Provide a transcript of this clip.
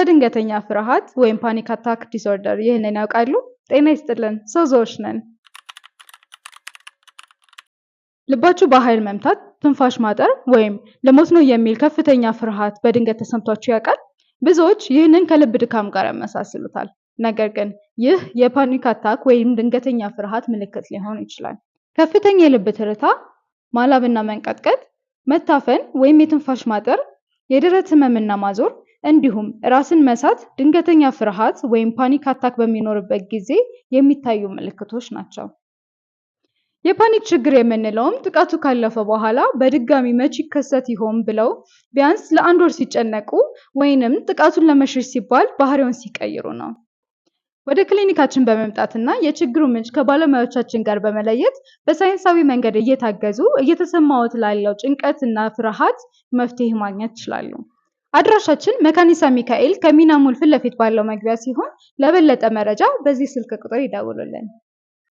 ድንገተኛ ፍርሃት ወይም ፓኒክ አታክ ዲስኦርደር ይህንን ያውቃሉ? ጤና ይስጥልን፣ ሶዞዎች ነን። ልባችሁ በኃይል መምታት፣ ትንፋሽ ማጠር ወይም ለሞት ነው የሚል ከፍተኛ ፍርሃት በድንገት ተሰምቷችሁ ያውቃል? ብዙዎች ይህንን ከልብ ድካም ጋር ያመሳስሉታል። ነገር ግን ይህ የፓኒክ አታክ ወይም ድንገተኛ ፍርሃት ምልክት ሊሆን ይችላል። ከፍተኛ የልብ ትርታ፣ ማላብና መንቀጥቀጥ፣ መታፈን ወይም የትንፋሽ ማጠር፣ የደረት ህመምና ማዞር እንዲሁም ራስን መሳት ድንገተኛ ፍርሃት ወይም ፓኒክ አታክ በሚኖርበት ጊዜ የሚታዩ ምልክቶች ናቸው። የፓኒክ ችግር የምንለውም ጥቃቱ ካለፈ በኋላ በድጋሚ መቼ ይከሰት ይሆን ብለው ቢያንስ ለ1 ወር ሲጨነቁ ወይንም ጥቃቱን ለመሸሽ ሲባል ባህሪውን ሲቀይሩ ነው። ወደ ክሊኒካችን በመምጣትና የችግሩ ምንጭ ከባለሙያዎቻችን ጋር በመለየት በሳይንሳዊ መንገድ እየታገዙ እየተሰማዎት ላለው ጭንቀትና ፍርሃት መፍትሄ ማግኘት ይችላሉ። አድራሻችን መካኒሳ ሚካኤል ከሚናሞል ፊት ለፊት ባለው መግቢያ ሲሆን ለበለጠ መረጃ በዚህ ስልክ ቁጥር ይደውሉልን።